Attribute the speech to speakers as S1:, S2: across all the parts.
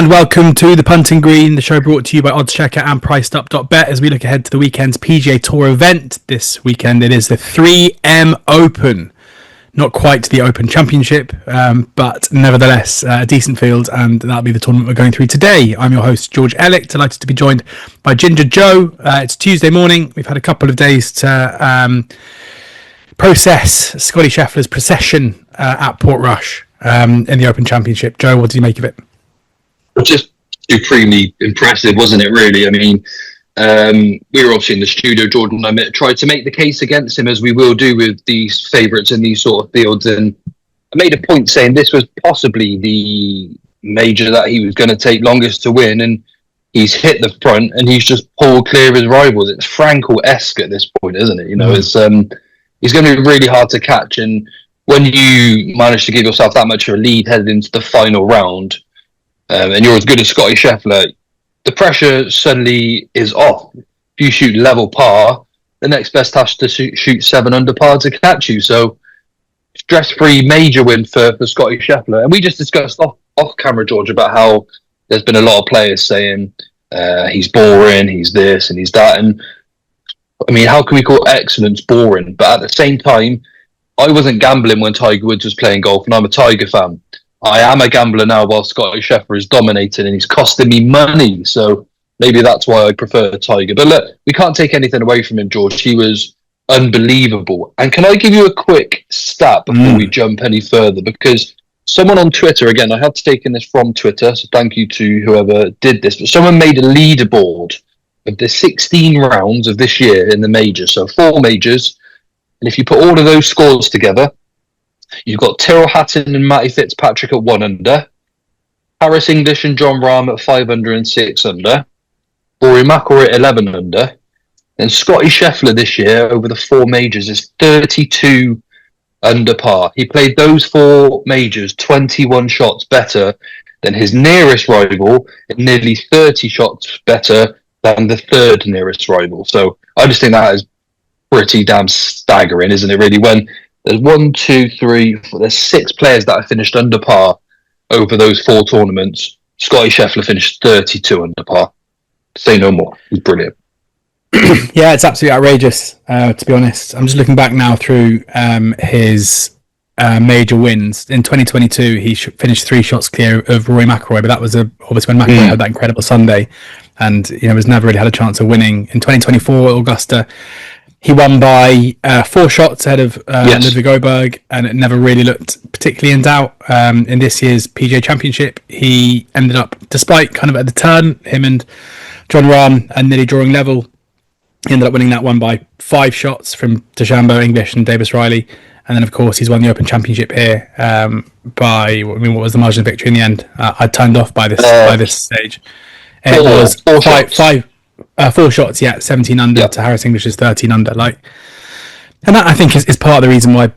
S1: And welcome to the Punting Green, the show brought to you by oddschecker and PricedUp.bet as we look ahead to the weekend's PGA Tour event. This weekend it is the 3M Open. Not quite the Open Championship, but nevertheless a decent field, and that'll be the tournament we're going through today. I'm your host, George Elek, delighted to be joined by Ginger Joe. It's Tuesday morning. We've had a couple of days to process Scotty Scheffler's procession at Portrush in the Open Championship. Joe, what did you make of it?
S2: Just supremely impressive, wasn't it, really? I mean, we were obviously in the studio, Jordan and I tried to make the case against him, as we will do with these favourites in these sort of fields, and I made a point saying this was possibly the major that he was going to take longest to win, and he's hit the front and he's just pulled clear of his rivals. It's Frankel-esque at this point, isn't it? You know, it's he's going to be really hard to catch, and when you manage to give yourself that much of a lead headed into the final round, and you're as good as Scotty Scheffler, the pressure suddenly is off. If you shoot level par, the next best has to shoot 7 under par to catch you. So, stress-free major win for Scotty Scheffler. And we just discussed off camera, George, about how there's been a lot of players saying he's boring, he's this and he's that. And I mean, how can we call excellence boring? But at the same time, I wasn't gambling when Tiger Woods was playing golf, and I'm a Tiger fan. I am a gambler now while Scotty Scheffler is dominating, and he's costing me money. So maybe that's why I prefer Tiger. But look, we can't take anything away from him, George. He was unbelievable. And can I give you a quick stat before we jump any further? Because someone on Twitter, again, I have taken this from Twitter, so thank you to whoever did this, but someone made a leaderboard of the 16 rounds of this year in the majors. So 4 majors. And if you put all of those scores together, you've got Tyrrell Hatton and Matty Fitzpatrick at 1 under, Harris English and John Rahm at 5 under and 6 under, Rory McIlroy at 11 under, and Scotty Scheffler this year over the 4 majors is 32 under par. He played those 4 majors 21 shots better than his nearest rival, and nearly 30 shots better than the 3rd nearest rival. So I just think that is pretty damn staggering, isn't it, really? When there's 1, 2, 3, 4, there's 6 players that have finished under par over those 4 tournaments. Scotty Scheffler finished 32 under par. Say no more. He's brilliant.
S1: Yeah, it's absolutely outrageous, to be honest. I'm just looking back now through his major wins. In 2022, he finished 3 shots clear of Rory McIlroy, but that was obviously when McIlroy had that incredible Sunday and has never really had a chance of winning. In 2024 at Augusta, he won by 4 shots ahead of Ludwig Oberg, and it never really looked particularly in doubt. In this year's PGA Championship, he ended up, despite kind of at the turn, him and John Rahm and nearly drawing level, he ended up winning that one by 5 shots from DeChambeau, English and Davis Riley. And then, of course, he's won the Open Championship here by, what was the margin of victory in the end? I turned off by this stage. It was 4 shots, 17 under to Harris English's 13 under. And that, I think, is part of the reason why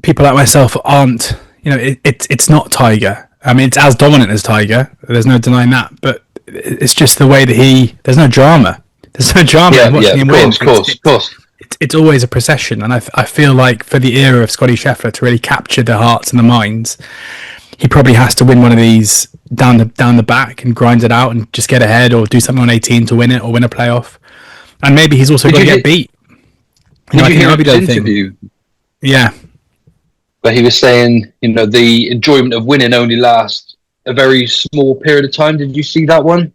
S1: people like myself aren't, it's not Tiger. I mean, it's as dominant as Tiger. There's no denying that. But it's just the way that there's no drama. There's no drama in watching him win. Of course. It's always a procession. And I feel like for the era of Scotty Scheffler to really capture the hearts and the minds, he probably has to win one of these down the back and grind it out and just get ahead, or do something on 18 to win it, or win a playoff. And maybe he's also got to get beat.
S2: Did you hear his interview?
S1: Yeah.
S2: But he was saying, the enjoyment of winning only lasts a very small period of time. Did you see that one?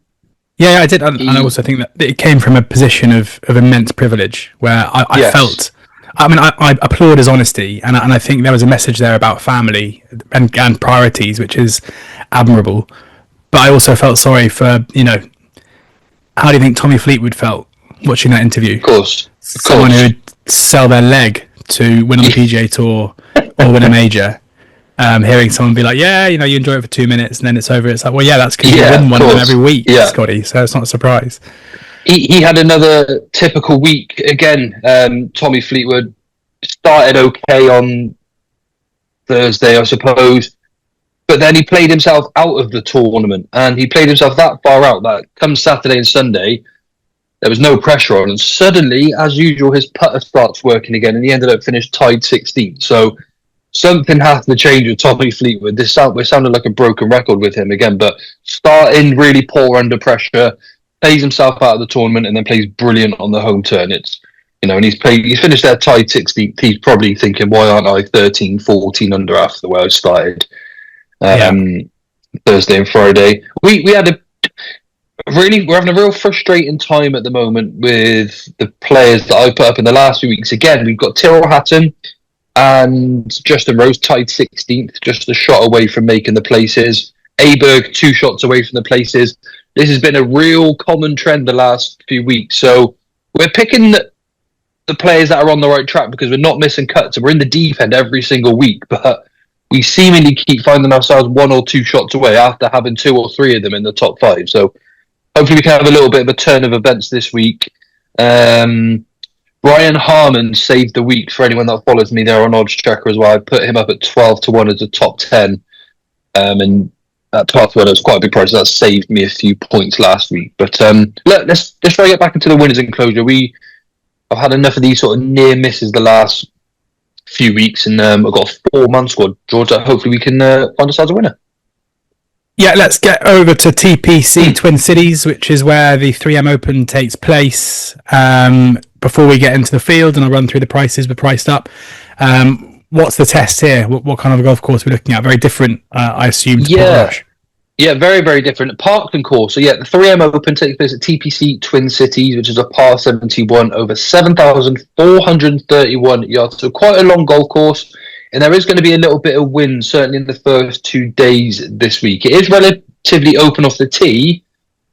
S1: Yeah, I did. And I also think that it came from a position of immense privilege where I felt... I mean, I applaud his honesty, and I think there was a message there about family and priorities, which is admirable. But I also felt sorry for, how do you think Tommy Fleetwood felt watching that interview?
S2: Of course.
S1: Someone who would sell their leg to win on the PGA Tour or win a major. Hearing someone be like, you enjoy it for 2 minutes and then it's over. It's like, well, that's because you win one of them every week, Scotty. So it's not a surprise.
S2: He had another typical week again. Tommy Fleetwood started okay on Thursday, I suppose, but then he played himself out of the tournament, and he played himself that far out that come Saturday and Sunday, there was no pressure on, and suddenly, as usual, his putter starts working again, and he ended up finished tied 16th. So something has to change with Tommy Fleetwood. We're sounding like a broken record with him again, but starting really poor under pressure, plays himself out of the tournament, and then plays brilliant on the home turn. It's and he's finished there tied 16th. He's probably thinking, why aren't I 13, 14 under after the way I started Thursday and Friday. We had we're having a real frustrating time at the moment with the players that I put up in the last few weeks. Again, we've got Tyrrell Hatton and Justin Rose tied 16th, just a shot away from making the places. Aberg 2 shots away from the places. This has been a real common trend the last few weeks. So we're picking the players that are on the right track because we're not missing cuts and we're in the deep end every single week. But we seemingly keep finding ourselves 1 or 2 shots away after having 2 or 3 of them in the top 5. So hopefully we can have a little bit of a turn of events this week. Brian Harmon saved the week for anyone that follows me there on oddschecker as well. I put him up at 12-1 as a top 10. And at 12-1, it was quite a big price. That saved me a few points last week. But let's try to get back into the winners enclosure. I've had enough of these sort of near misses the last few weeks, and I've got a 4-man squad, George, that hopefully we can find ourselves a winner.
S1: Yeah, let's get over to TPC Twin Cities, which is where the 3M Open takes place. Before we get into the field, and I'll run through the prices with PricedUp. What's the test here? What kind of a golf course are we looking at? Very different, I assume, to Portrush.
S2: Yeah, very, very different. Parkland course. So yeah, the 3M Open takes place at TPC Twin Cities, which is a par 71 over 7,431 yards. So quite a long golf course. And there is going to be a little bit of wind, certainly in the first 2 days this week. It is relatively open off the tee,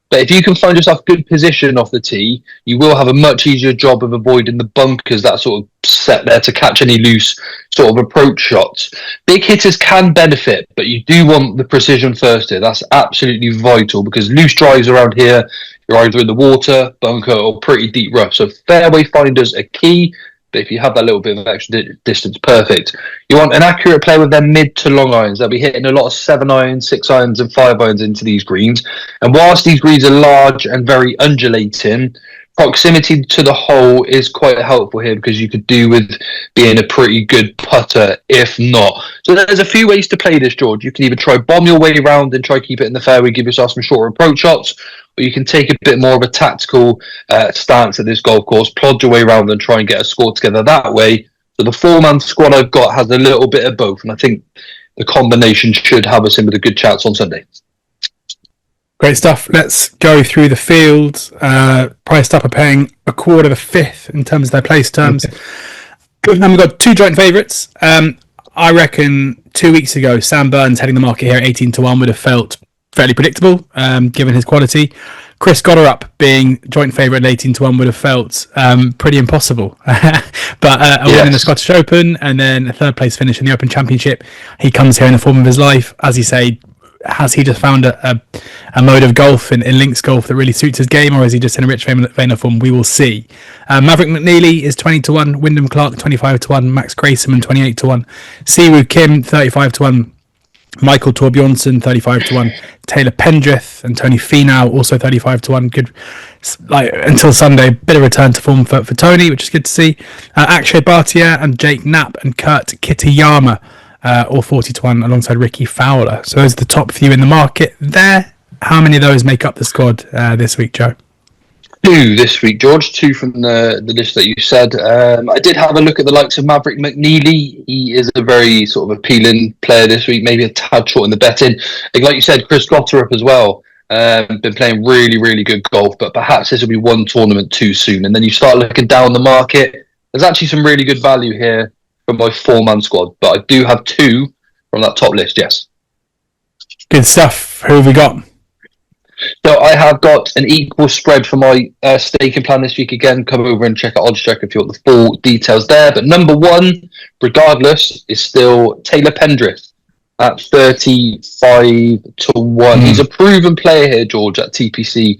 S2: but if you can find yourself good position off the tee, you will have a much easier job of avoiding the bunkers that sort of set there to catch any loose sort of approach shots. Big hitters can benefit, but you do want the precision first here. That's absolutely vital because loose drives around here, you're either in the water, bunker, or pretty deep rough. So fairway finders are key. But if you have that little bit of extra distance, perfect. You want an accurate play with their mid to long irons. They'll be hitting a lot of 7 irons, 6 irons, and 5 irons into these greens. And whilst these greens are large and very undulating, proximity to the hole is quite helpful here because you could do with being a pretty good putter if not. So there's a few ways to play this, George. You can either try bomb your way around and try keep it in the fairway, give yourself some shorter approach shots, or you can take a bit more of a tactical stance at this golf course, plod your way around and try and get a score together that way. So the 4-man squad I've got has a little bit of both, and I think the combination should have us in with a good chance on Sunday.
S1: Great stuff. Let's go through the field. PricedUp are paying a quarter of a fifth in terms of their place terms. Okay. And we've got 2 joint favourites. I reckon 2 weeks ago, Sam Burns heading the market here at 18-1 would have felt fairly predictable, given his quality. Chris Gotterup being joint favourite at 18-1 would have felt pretty impossible. But a win in the Scottish Open and then a 3rd place finish in the Open Championship. He comes here in the form of his life. As you say, has he just found a mode of golf in links golf that really suits his game, or is he just in a rich vein of form? We will see. Maverick McNeely is 20-1, Wyndham Clark 25-1, Max Grayson 28-1, Siwoo Kim 35-1, Michael Torbjornsson 35-1, Taylor Pendrith and Tony Finau also 35-1. Good, until Sunday, bit of return to form for Tony, which is good to see. Akshay Bhatia and Jake Knapp and Kurt Kitayama. All 40-1 alongside Ricky Fowler. So those are the top few in the market there. How many of those make up the squad this week, Joe?
S2: 2 this week, George. 2 from the list that you said. I did have a look at the likes of Maverick McNeely. He is a very sort of appealing player this week, maybe a tad short in the betting. Like you said, Chris Gotterup as well. Been playing really, really good golf, but perhaps this will be one tournament too soon. And then you start looking down the market. There's actually some really good value here from my 4-man squad, but I do have 2 from that top list, yes.
S1: Good stuff. Who have we got?
S2: So I have got an equal spread for my staking plan this week. Again, come over and check out oddschecker if you want the full details there. But number 1, regardless, is still Taylor Pendrith at 35-1. He's a proven player here, George, at TPC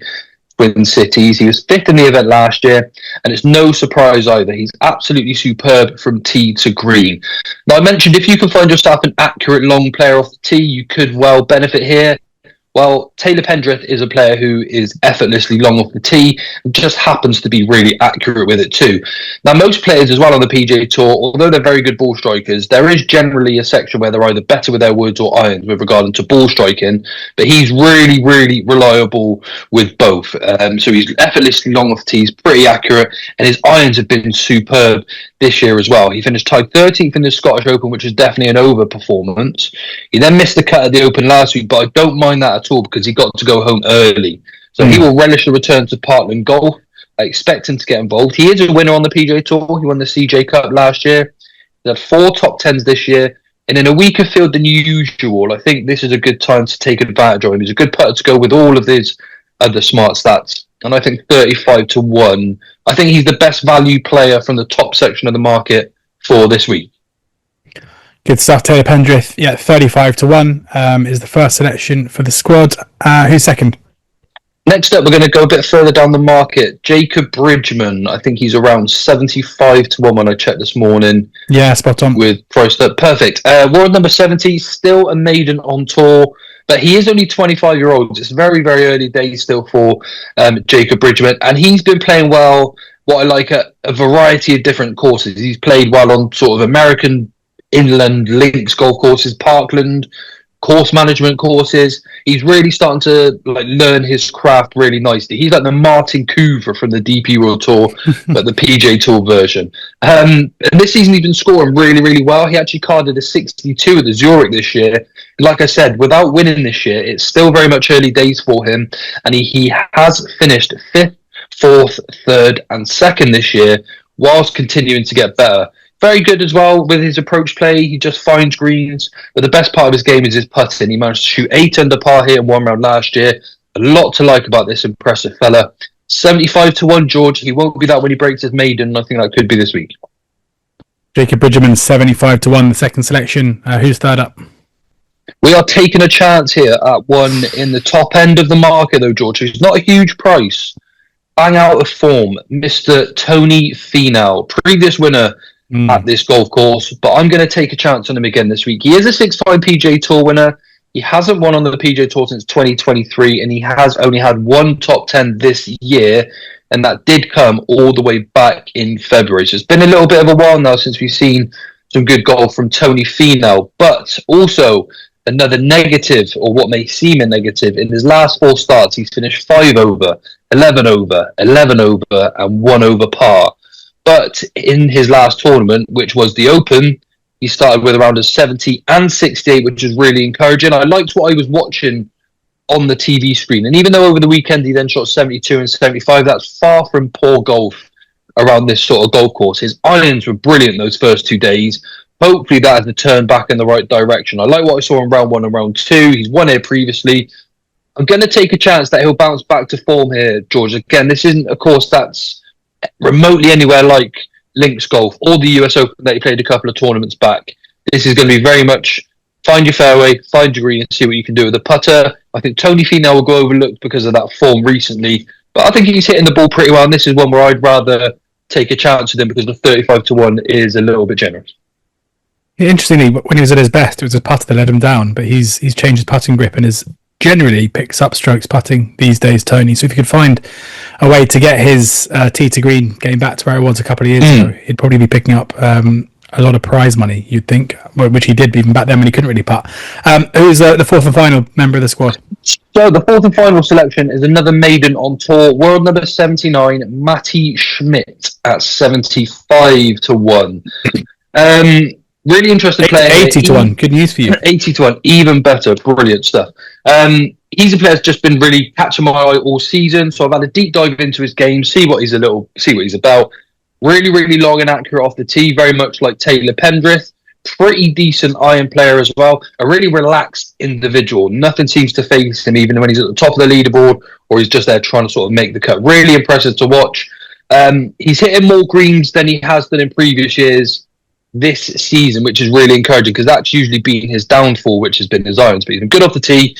S2: Twin Cities. He was 5th in the event last year, and it's no surprise either. He's absolutely superb from tee to green. Now, I mentioned if you can find yourself an accurate long player off the tee, you could well benefit here. Well, Taylor Pendrith is a player who is effortlessly long off the tee and just happens to be really accurate with it too. Now, most players as well on the PGA Tour, although they're very good ball strikers, there is generally a section where they're either better with their woods or irons with regard to ball striking, but he's really, really reliable with both. So he's effortlessly long off the tee, he's pretty accurate, and his irons have been superb this year as well. He finished tied 13th in the Scottish Open, which is definitely an over-performance. He then missed the cut at the Open last week, but I don't mind that at all because he got to go home early. So he will relish the return to Parkland Golf. I expect him to get involved. He is a winner on the PGA Tour. He won the CJ Cup last year. He had 4 top tens this year. And in a weaker field than usual, I think this is a good time to take advantage of him. He's a good putter to go with all of his other smart stats. And I think 35 to 1. I think he's the best value player from the top section of the market for this week.
S1: Good stuff, Taylor Pendrith. Yeah, 35 to 1 is the first selection for the squad. Who's second?
S2: Next up, we're going to go a bit further down the market. Jacob Bridgman. I think he's around 75 to 1 when I checked this morning.
S1: Yeah, spot on.
S2: With PricedUp. Perfect. World number 70, still a maiden on tour, but he is only 25-year-old. It's very, very early days still for Jacob Bridgman, and he's been playing well, what I like, at a variety of different courses. He's played well on sort of American inland links golf courses, Parkland, course management courses. He's really starting to learn his craft really nicely. He's like the Martin Coover from the DP World Tour, but the PJ Tour version. And this season he's been scoring really, really well. He actually carded a 62 at the Zurich this year. Like I said, without winning this year, it's still very much early days for him. And he has finished 5th, 4th, 3rd and 2nd this year, whilst continuing to get better. Very good as well with his approach play. He just finds greens. But the best part of his game is his putting. He managed to shoot 8 under par here in one round last year. A lot to like about this impressive fella. 75 to 1, George. He won't be that when he breaks his maiden. I think that could be this week.
S1: Jacob Bridgman, 75 to 1, the second selection. Who's third up?
S2: We are taking a chance here at one in the top end of the market, though, George. Who's not a huge price. Bang out of form. Mr. Tony Finau, previous winner at this golf course, but I'm going to take a chance on him again this week. He is a 6-5 PGA Tour winner. He hasn't won on the PGA Tour since 2023, and he has only had 1 top 10 this year, and that did come all the way back in February. So it's been a little bit of a while now since we've seen some good golf from Tony Finau, but also another negative, or what may seem a negative, in his last 4 starts, he's finished 5 over, 11 over, 11 over, and 1 over par. But in his last tournament, which was the Open, he started with around a 70 and 68, which is really encouraging. I liked what I was watching on the TV screen. And even though over the weekend he then shot 72 and 75, that's far from poor golf around this sort of golf course. His irons were brilliant those first 2 days. Hopefully that has a turn back in the right direction. I like what I saw in round 1 and round 2. He's won here previously. I'm going to take a chance that he'll bounce back to form here, George. Again, this isn't a course that's remotely anywhere like links golf or the US Open that he played a couple of tournaments back. This is going to be very much find your fairway, find your green, and see what you can do with the putter. I think Tony Finau will go overlooked because of that form recently, but I think he's hitting the ball pretty well, and this is one where I'd rather take a chance with him because the 35 to 1 is a little bit generous.
S1: Interestingly, when he was at his best, it was his putter that let him down, but he's changed his putting grip and is generally picks up strokes putting these days, Tony. So if you could find a way to get his tee to green getting back to where it was a couple of years ago, he'd probably be picking up a lot of prize money, you'd think, which he did even back then when he couldn't really putt. Who's the fourth and final member of the squad?
S2: So the fourth and final selection is another maiden on tour, world number 79, Matty Schmidt at 75 to 1. Really interesting player.
S1: 80 to 1. Good news for you.
S2: 80 to 1. Even better. Brilliant stuff. He's a player that's just been really catching my eye all season. So I've had a deep dive into his game, see what he's about. Really, really long and accurate off the tee, very much like Taylor Pendrith. Pretty decent iron player as well. A really relaxed individual. Nothing seems to faze him, even when he's at the top of the leaderboard or he's just there trying to sort of make the cut. Really impressive to watch. He's hitting more greens than he has done in previous years this season, which is really encouraging because that's usually been his downfall, which has been his irons. But he's been good off the tee,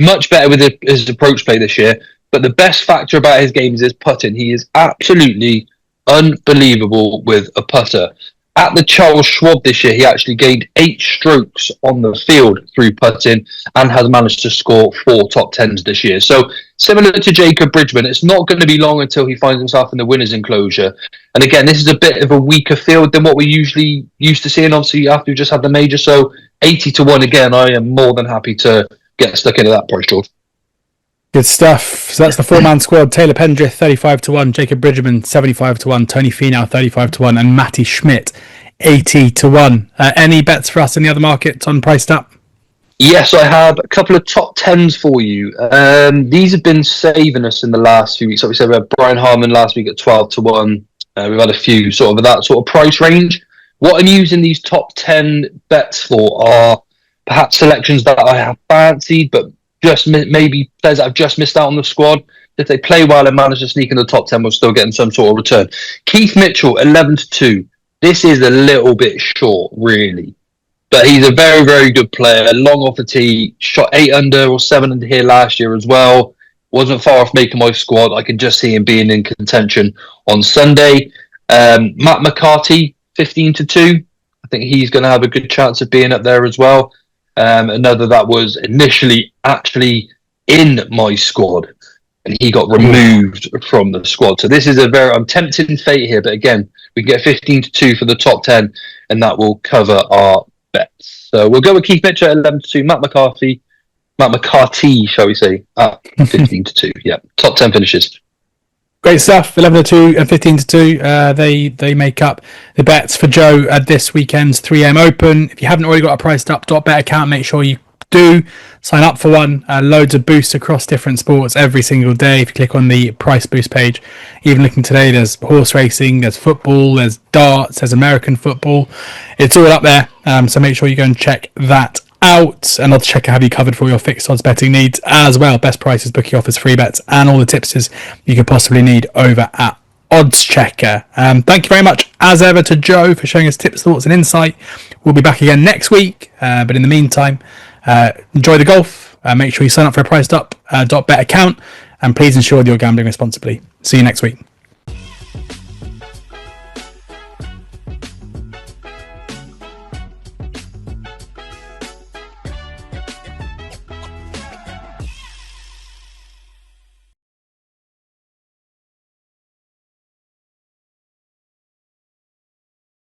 S2: much better with his approach play this year. But the best factor about his game is his putting. He is absolutely unbelievable with a putter. At the Charles Schwab this year, he actually gained 8 strokes on the field through putting and has managed to score 4 top tens this year. So similar to Jacob Bridgman, it's not going to be long until he finds himself in the winner's enclosure. And again, this is a bit of a weaker field than what we usually used to seeing, obviously, after we just had the major. So 80 to 1 again, I am more than happy to get stuck into that price, George.
S1: Good stuff. So that's the 4-man squad. Taylor Pendrith, 35 to 1. Jacob Bridgman, 75 to 1. Tony Finau, 35 to 1. And Matty Schmidt, 80 to 1. Any bets for us in the other markets on PricedUp?
S2: Yes, I have a couple of top tens for you. These have been saving us in the last few weeks. Obviously, we had Brian Harman last week at 12 to 1. We've had a few sort of that sort of price range. What I'm using these top 10 bets for are perhaps selections that I have fancied, but just maybe players that I've just missed out on the squad. If they play well and manage to sneak in the top 10, we're still getting some sort of return. Keith Mitchell, 11 to 2. This is a little bit short, really. But he's a very, very good player. Long off the tee, shot 8 under or 7 under here last year as well. Wasn't far off making my squad. I can just see him being in contention on Sunday. Matt McCarthy, 15 to 2. I think he's going to have a good chance of being up there as well. Another that was initially actually in my squad, and he got removed from the squad. So this is I'm tempting fate here, but again, we can get 15 to 2 for the top 10, and that will cover our bets. So we'll go with Keith Mitchell at 11 to 2, Matt McCarthy, shall we say, at 15 to 2. Yeah, top 10 finishes.
S1: Great stuff. 11 to 2 and 15 to 2. They make up the bets for Joe at this weekend's 3am Open. If you haven't already got a PricedUp.bet account, make sure you do sign up for one. Loads of boosts across different sports every single day. If you click on the price boost page, even looking today, there's horse racing, there's football, there's darts, there's American football. It's all up there. So make sure you go and check that out, and oddschecker have you covered for your fixed odds betting needs as well. Best prices, bookie offers, free bets, and all the tipsters you could possibly need over at oddschecker. Thank you very much as ever to Joe for showing us tips, thoughts, and insight. We'll be back again next week, but in the meantime, enjoy the golf. Make sure you sign up for a PricedUp.bet account, and please ensure that you're gambling responsibly. See you next week.